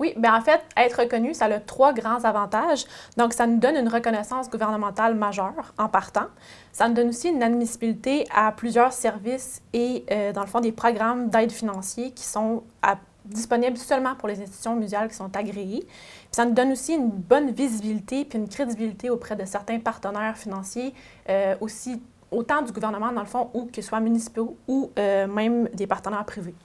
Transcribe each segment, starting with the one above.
Oui, bien en fait, être reconnu, ça a 3 grands avantages. Donc, ça nous donne une reconnaissance gouvernementale majeure en partant. Ça nous donne aussi une admissibilité à plusieurs services et, dans le fond, des programmes d'aide financière qui sont disponibles seulement pour les institutions muséales qui sont agréées. Puis ça nous donne aussi une bonne visibilité puis une crédibilité auprès de certains partenaires financiers, aussi autant du gouvernement, dans le fond, ou que ce soit municipaux ou même des partenaires privés.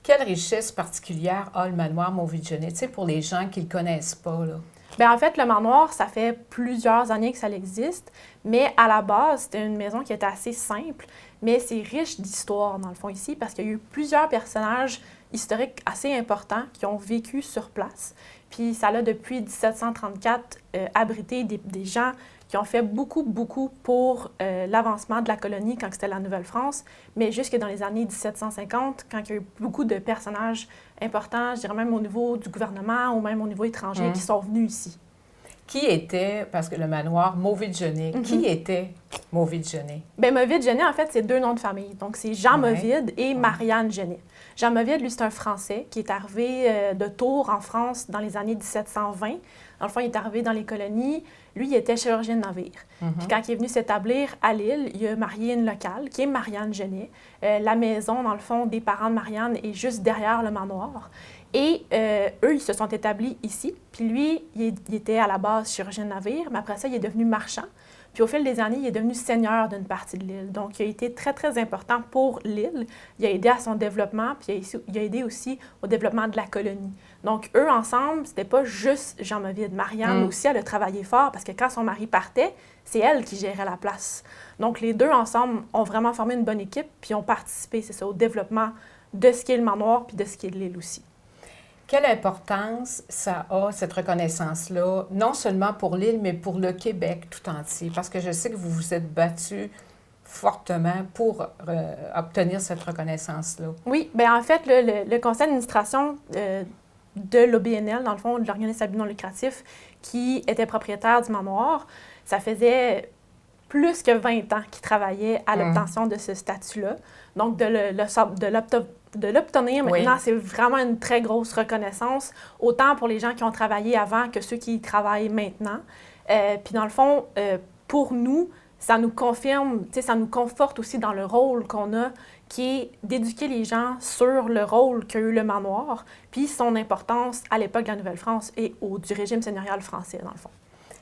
Quelle richesse particulière a le manoir Mauvidgeonnet, tu sais, pour les gens qui ne le connaissent pas, là? Bien, en fait, le manoir, ça fait plusieurs années que ça existe, mais à la base, c'était une maison qui était assez simple, mais c'est riche d'histoire, dans le fond, ici, parce qu'il y a eu plusieurs personnages historiques assez importants qui ont vécu sur place. Puis ça a, depuis 1734, abrité des gens qui ont fait beaucoup pour l'avancement de la colonie quand c'était la Nouvelle-France, mais jusque dans les années 1750, quand il y a eu beaucoup de personnages importants, je dirais même au niveau du gouvernement ou même au niveau étranger, qui sont venus ici. Qui était, parce que le manoir Mauvidgeonnet, qui était Mauvidgeonnet? Bien, Mauvidgeonnet, en fait, c'est 2 noms de famille. Donc, c'est Jean Mauvide et Marianne Genet. Jean Mauvide, lui, c'est un Français qui est arrivé de Tours en France dans les années 1720. Dans le fond, il est arrivé dans les colonies. Lui, il était chirurgien de navire. Puis quand il est venu s'établir à Lille, il a marié une locale, qui est Marianne Genet. La maison, dans le fond, des parents de Marianne est juste derrière le manoir. Et eux, ils se sont établis ici. Puis lui, il était à la base chirurgien de navire, mais après ça, il est devenu marchand. Puis au fil des années, il est devenu seigneur d'une partie de l'île. Donc, il a été très important pour l'île. Il a aidé à son développement, puis il a aidé aussi au développement de la colonie. Donc, eux, ensemble, c'était pas juste Jean Mauvide. Marianne aussi, elle a travaillé fort parce que quand son mari partait, c'est elle qui gérait la place. Donc, les 2 ensemble ont vraiment formé une bonne équipe, puis ont participé, c'est ça, au développement de ce qu'est le manoir, puis de ce qu'est l'île aussi. Quelle importance ça a, cette reconnaissance-là, non seulement pour l'île, mais pour le Québec tout entier? Parce que je sais que vous vous êtes battu fortement pour obtenir cette reconnaissance-là. Oui, bien en fait, le conseil d'administration de l'OBNL, dans le fond, de l'organisme à but non lucratif, qui était propriétaire du manoir, ça faisait plus que 20 ans qu'il travaillait à l'obtention de ce statut-là. Donc, de l'obtenir maintenant, c'est vraiment une très grosse reconnaissance, autant pour les gens qui ont travaillé avant que ceux qui y travaillent maintenant. Puis dans le fond, pour nous, ça nous confirme, ça nous conforte aussi dans le rôle qu'on a, qui est d'éduquer les gens sur le rôle qu'a eu le manoir, puis son importance à l'époque de la Nouvelle-France et du régime seigneurial français, dans le fond.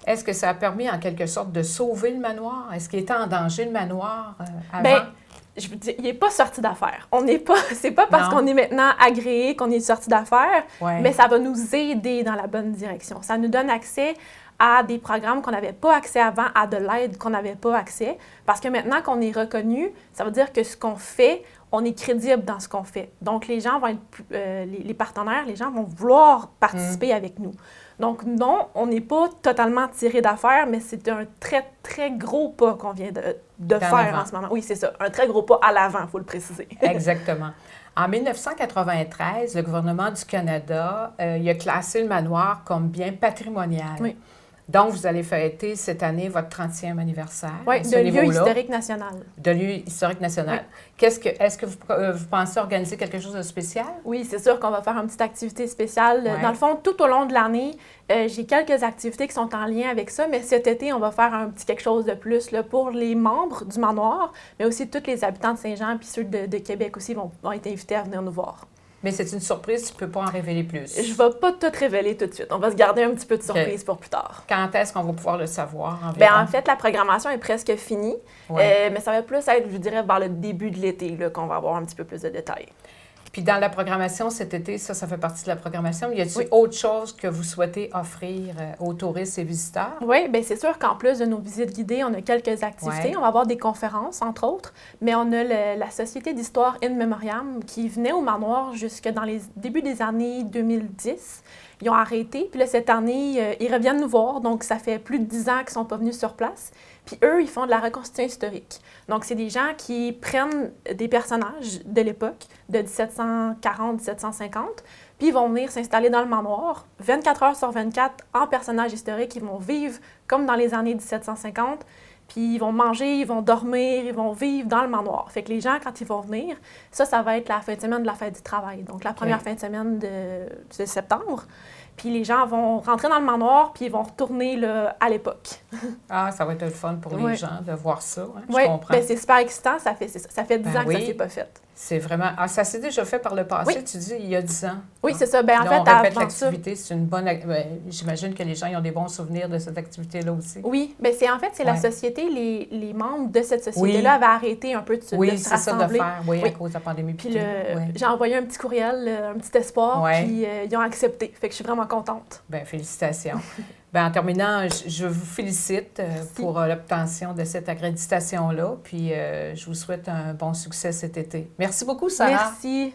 Est-ce que ça a permis, en quelque sorte, de sauver le manoir? Est-ce qu'il était en danger, le manoir, avant? Bien, je veux dire, il n'est pas sorti d'affaires. C'est pas parce qu'on est maintenant agréé qu'on est sorti d'affaires, mais ça va nous aider dans la bonne direction. Ça nous donne accès à des programmes qu'on n'avait pas accès avant, à de l'aide qu'on n'avait pas accès. Parce que maintenant qu'on est reconnu, ça veut dire que ce qu'on fait, on est crédible dans ce qu'on fait. Donc, les gens vont être, les partenaires, les gens vont vouloir participer avec nous. Donc, non, on n'est pas totalement tiré d'affaires, mais c'est un très gros pas qu'on vient de faire en ce moment. Oui, c'est ça, un très gros pas à l'avant, il faut le préciser. Exactement. En 1993, le gouvernement du Canada il a classé le manoir comme bien patrimonial. Oui. Donc, vous allez fêter cette année votre 30e anniversaire. Oui, de lieu historique national. De lieu historique national. Oui. Est-ce que vous pensez organiser quelque chose de spécial? Oui, c'est sûr qu'on va faire une petite activité spéciale. Ouais. Dans le fond, tout au long de l'année, j'ai quelques activités qui sont en lien avec ça, mais cet été, on va faire un petit quelque chose de plus là, pour les membres du manoir, mais aussi tous les habitants de Saint-Jean puis ceux de Québec aussi vont être invités à venir nous voir. Mais c'est une surprise, tu ne peux pas en révéler plus. Je ne vais pas tout révéler tout de suite. On va se garder un petit peu de surprise pour plus tard. Quand est-ce qu'on va pouvoir le savoir environ? Bien, en fait, la programmation est presque finie, mais ça va plus être, je dirais, vers le début de l'été qu'on va avoir un petit peu plus de détails. Puis dans la programmation cet été, ça fait partie de la programmation. Y a-t-il autre chose que vous souhaitez offrir aux touristes et visiteurs? Oui, bien c'est sûr qu'en plus de nos visites guidées, on a quelques activités. Ouais. On va avoir des conférences, entre autres, mais on a la Société d'histoire In Memoriam qui venait au manoir jusque dans les débuts des années 2010. Ils ont arrêté, puis là, cette année, ils reviennent nous voir, donc ça fait plus de 10 ans qu'ils ne sont pas venus sur place. Puis eux, ils font de la reconstitution historique. Donc, c'est des gens qui prennent des personnages de l'époque, de 1740-1750, puis ils vont venir s'installer dans le manoir, 24 heures sur 24, en personnages historiques. Ils vont vivre comme dans les années 1750, Puis ils vont manger, ils vont dormir, ils vont vivre dans le manoir. Fait que les gens, quand ils vont venir, ça va être la fin de semaine de la fête du travail. Donc la première fin de semaine de septembre. Puis les gens vont rentrer dans le manoir, puis ils vont retourner là, à l'époque. Ah, ça va être le fun pour les gens de voir ça. Hein? Oui, je comprends. Bien, c'est super excitant. Ça fait 10 ans que ça ne s'est pas fait. C'est vraiment... Ah, ça s'est déjà fait par le passé, tu dis, il y a 10 ans. Oui, c'est ça. Bien, en là, fait, on répète avant l'activité, c'est une bonne... j'imagine que les gens ils ont des bons souvenirs de cette activité-là aussi. Oui, bien, c'est la société, les membres de cette société-là avaient arrêté un peu de se rassembler. Oui, c'est ça de faire, à cause de la pandémie. Puis j'ai envoyé un petit courriel, un petit espoir, puis ils ont accepté. Fait que je suis vraiment contente. Bien, félicitations. Bien, en terminant, je vous félicite pour l'obtention de cette accréditation-là, puis je vous souhaite un bon succès cet été. Merci beaucoup, Sarah. Merci.